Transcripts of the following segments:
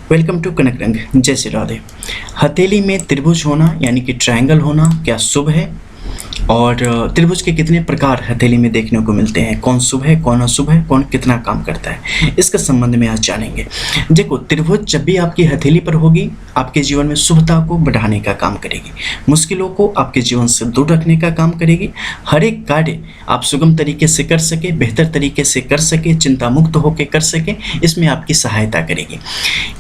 Welcome to कनक रंग। जय श्री राधे। हथेली में त्रिभुज होना यानी कि ट्रायंगल होना क्या शुभ है, और त्रिभुज के कितने प्रकार हथेली में देखने को मिलते हैं, कौन शुभ है कौन अशुभ है, कौन कितना काम करता है, इसके संबंध में आज जानेंगे। देखो, त्रिभुज जब भी आपकी हथेली पर होगी आपके जीवन में शुभता को बढ़ाने का काम करेगी, मुश्किलों को आपके जीवन से दूर रखने का काम करेगी। हर एक कार्य आप सुगम तरीके से कर सके, बेहतर तरीके से कर सके, चिंता मुक्त होकर कर सके, इसमें आपकी सहायता करेगी।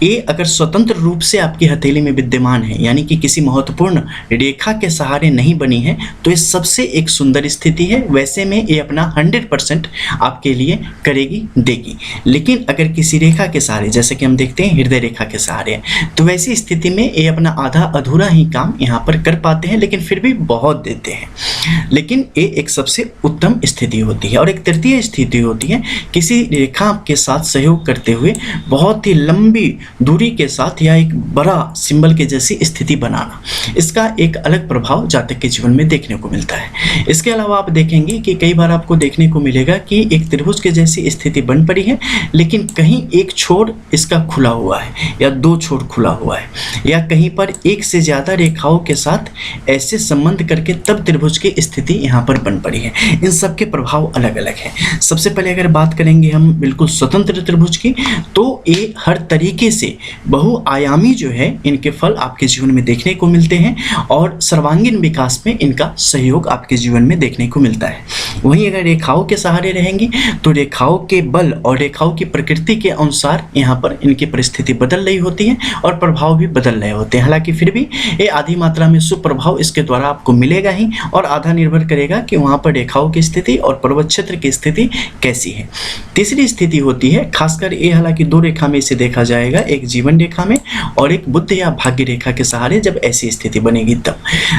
ये अगर स्वतंत्र रूप से आपकी हथेली में विद्यमान है यानी कि किसी महत्वपूर्ण रेखा के सहारे नहीं बनी है तो ये सबसे एक सुंदर स्थिति है। वैसे में ये अपना 100% आपके लिए करेगी देगी। लेकिन अगर किसी रेखा के सहारे, जैसे कि हम देखते हैं हृदय रेखा के सहारे है, तो वैसी स्थिति में ये अपना आधा अधूरा ही काम यहाँ पर कर पाते हैं, लेकिन फिर भी बहुत देते हैं। लेकिन ये एक सबसे उत्तम स्थिति होती है। और एक तृतीय स्थिति होती है किसी रेखा के साथ सहयोग करते हुए बहुत ही लंबी दूरी के साथ या एक बड़ा सिंबल के जैसी स्थिति बनाना। इसका एक अलग प्रभाव जातक के जीवन में देखने को मिलता है। इसके अलावा आप देखेंगे कि कई बार आपको देखने को मिलेगा कि एक त्रिभुज के जैसी स्थिति बन पड़ी है, लेकिन कहीं एक छोर इसका खुला हुआ है या दो छोर खुला हुआ है, या कहीं पर एक से ज़्यादा रेखाओं के साथ ऐसे संबंध करके तब त्रिभुज की स्थिति यहाँ पर बन पड़ी है। इन सब के प्रभाव अलग अलग हैं। सबसे पहले अगर बात करेंगे हम बिल्कुल स्वतंत्र त्रिभुज की, तो ये हर तरीके से बहुआयामी जो है इनके फल आपके जीवन में देखने को मिलते हैं और सर्वांगीण विकास में इनका सहयोग आपके जीवन में देखने को मिलता है। वहीं अगर रेखाओं के सहारे रहेंगी तो रेखाओं के बल और रेखाओं की प्रकृति के अनुसार यहाँ पर इनकी परिस्थिति बदल रही होती है और प्रभाव भी बदल रहे होते हैं। हालांकि फिर भी ये आधी मात्रा में शुभ प्रभाव इसके द्वारा आपको मिलेगा ही, और आधा निर्भर करेगा कि वहाँ पर रेखाओं की स्थिति और पर्वत क्षेत्र की स्थिति कैसी है। तीसरी स्थिति होती है, खासकर ये हालांकि दो रेखा में इसे देखा जाएगा, एक जीवन रेखा में और एक बुद्ध या भाग्य रेखा के सहारे। जब ऐसी स्थिति बनेगी तब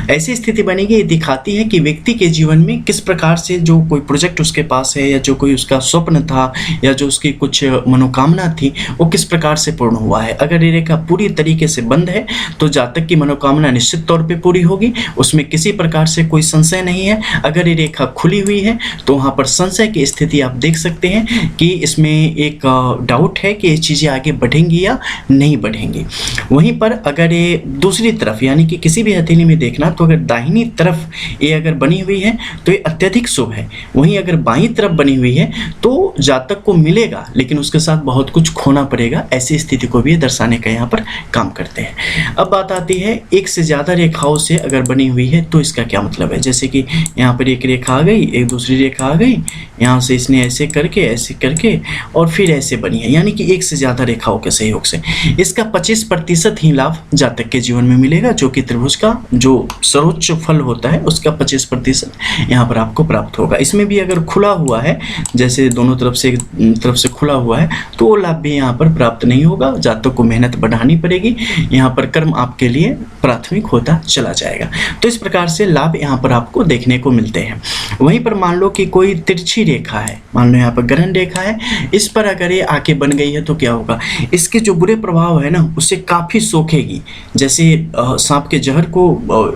ऐसी स्थिति बनेगी, ये दिखाती है कि व्यक्ति के जीवन में किस प्रकार से जो कोई प्रोजेक्ट उसके पास है या जो कोई उसका स्वप्न था या जो उसकी कुछ मनोकामना थी वो किस प्रकार से पूर्ण हुआ है। अगर ये रेखा पूरी तरीके से बंद है तो जातक की मनोकामना निश्चित तौर पे पूरी होगी, उसमें किसी प्रकार से कोई संशय नहीं है। अगर ये रेखा खुली हुई है तो वहाँ पर संशय की स्थिति आप देख सकते हैं कि इसमें एक डाउट है कि ये चीज़ें आगे बढ़ेंगी या नहीं बढ़ेंगी। वहीं पर अगर ये दूसरी तरफ यानी कि किसी भी हथेली में देखना, तो अगर दाहिनी तरफ ये अगर बनी हुई है तो ये अत्यधिक शुभ है। वहीं अगर बाईं तरफ बनी हुई है तो जातक को मिलेगा लेकिन उसके साथ बहुत कुछ खोना पड़ेगा। ऐसी स्थिति को भी दर्शाने का यहाँ पर काम करते हैं। अब बात आती है एक से ज़्यादा रेखाओं से अगर बनी हुई है तो इसका क्या मतलब है। जैसे कि यहाँ पर एक रेखा आ गई, एक दूसरी रेखा आ गई, यहाँ से इसने ऐसे करके और फिर ऐसे बनी है, यानी कि एक से ज़्यादा रेखाओं के सहयोग से इसका 25% ही लाभ जातक के जीवन में मिलेगा, जो कि त्रिभुज का जो सर्वोच्च फल होता है उसका 25% यहाँ पर आपको प्राप्त होगा। इसमें भी अगर खुला हुआ है, जैसे दोनों तरफ से खुला हुआ है, तो वो लाभ भी यहाँ पर प्राप्त नहीं होगा। जातक को मेहनत बढ़ानी पड़ेगी, यहाँ पर कर्म आपके लिए प्राथमिक होता चला जाएगा। तो इस प्रकार से लाभ यहाँ पर आपको देखने को मिलते हैं। वहीं पर मान लो कि कोई तिरछी रेखा है, मान लो यहाँ पर ग्रहण रेखा है, इस पर अगर ये आके बन गई है तो क्या होगा, इसके जो बुरे प्रभाव है ना उससे काफ़ी सोखेगी। जैसे सांप के जहर को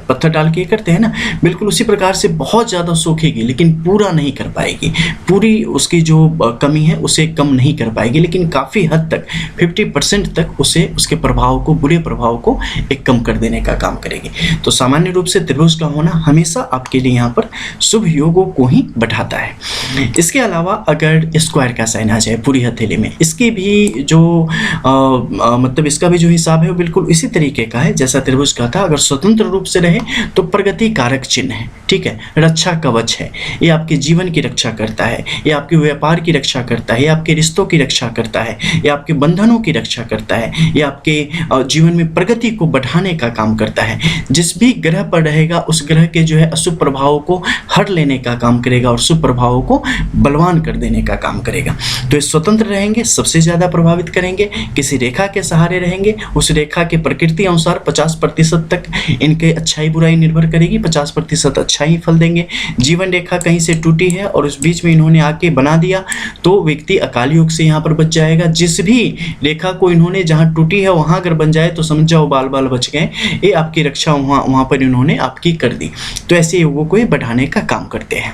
पत्थर डाल के करते हैं ना, बिल्कुल उसी प्रकार से बहुत ज़्यादा सोखेगी, लेकिन पूरा नहीं कर पाएगी। पूरी उसकी जो कमी है उसे कम नहीं कर पाएगी, लेकिन काफ़ी हद तक 50% तक उसे उसके प्रभाव को, बुरे प्रभाव को एक कम कर देने का काम करेगी। तो सामान्य रूप से त्रिभुज का होना हमेशा आपके लिए यहाँ पर शुभ योगों को ही बढ़ाता है। इसके अलावा अगर स्क्वायर का साइन आ जाए पूरी हथेली में, इसकी भी जो मतलब इसका भी जो हिसाब है वो बिल्कुल इसी तरीके का है जैसा त्रिभुज का था। अगर स्वतंत्र रूप से रहे तो प्रगति कारक चिन्ह है, ठीक है, रक्षा कवच है, ये आपके जीवन की रक्षा करता है, ये आपके व्यापार की रक्षा करता है, ये आपके रिश्तों की रक्षा करता है, ये आपके बंधनों की रक्षा करता है, ये आपके जीवन में प्रगति को बढ़ाने का काम करता है। जिस भी ग्रह पर रहेगा उस ग्रह के जो है अशुभ प्रभावों को हर लेने का काम करेगा और शुभ प्रभावों को बलवान कर देने का काम करेगा। तो ये स्वतंत्र रहेंगे, सबसे ज़्यादा प्रभावित करेंगे। किसी रेखा के सहारे रहेंगे, उस रेखा के प्रकृति अनुसार 50% तक इनके अच्छाई बुराई निर्भर करेगी, 50% अच्छा ही फल देंगे। जीवन रेखा कहीं से टूटी है और उस बीच में इन्होंने आके बना दिया तो व्यक्ति अकाल योग से यहाँ पर बच जाएगा। जिस भी रेखा को इन्होंने जहाँ टूटी है वहाँ अगर बन जाए तो समझ जाओ बाल बाल बच गए, ये आपकी रक्षा वहाँ पर इन्होंने आपकी कर दी। तो ऐसे योगों को ये बढ़ाने का काम करते हैं।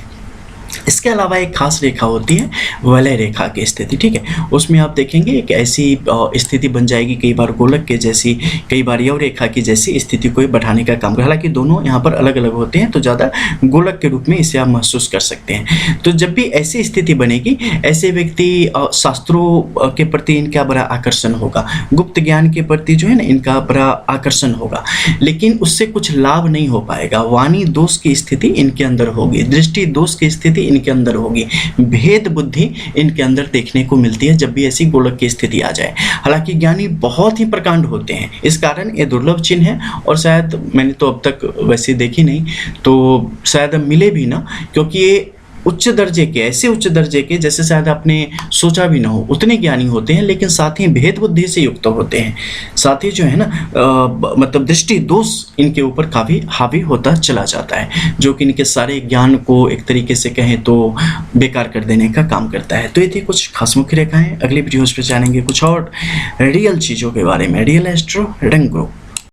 इसके अलावा एक खास रेखा होती है वलय रेखा की स्थिति, ठीक है। उसमें आप देखेंगे एक ऐसी स्थिति बन जाएगी, कई बार गोलक के जैसी, कई बार यव रेखा की जैसी स्थिति को बढ़ाने का काम कर, हालांकि दोनों यहाँ पर अलग अलग होते हैं, तो ज़्यादा गोलक के रूप में इसे आप महसूस कर सकते हैं। तो जब भी ऐसी स्थिति बनेगी, ऐसे व्यक्ति शास्त्रों के प्रति इनका बड़ा आकर्षण होगा, गुप्त ज्ञान के प्रति जो है ना इनका बड़ा आकर्षण होगा, लेकिन उससे कुछ लाभ नहीं हो पाएगा। वाणी दोष की स्थिति इनके अंदर होगी, दृष्टि दोष की स्थिति इनके अंदर होगी, भेद बुद्धि इनके अंदर देखने को मिलती है जब भी ऐसी गोलक की स्थिति आ जाए। हालांकि ज्ञानी बहुत ही प्रकांड होते हैं, इस कारण ये दुर्लभ चिन्ह है, और शायद मैंने तो अब तक वैसे देखी नहीं, तो शायद मिले भी ना, क्योंकि ये उच्च दर्जे के, ऐसे उच्च दर्जे के जैसे शायद आपने सोचा भी ना हो, उतने ज्ञानी होते हैं, लेकिन साथ ही भेद बुद्धि से युक्त होते हैं, साथ ही जो है ना मतलब दृष्टि दोष इनके ऊपर काफ़ी हावी होता चला जाता है, जो कि इनके सारे ज्ञान को एक तरीके से कहें तो बेकार कर देने का काम करता है। तो ये थी कुछ खास मुख्य रेखाएं। अगली वीडियोज़ पे जानेंगे कुछ और रियल चीज़ों के बारे में। Real astro reading group.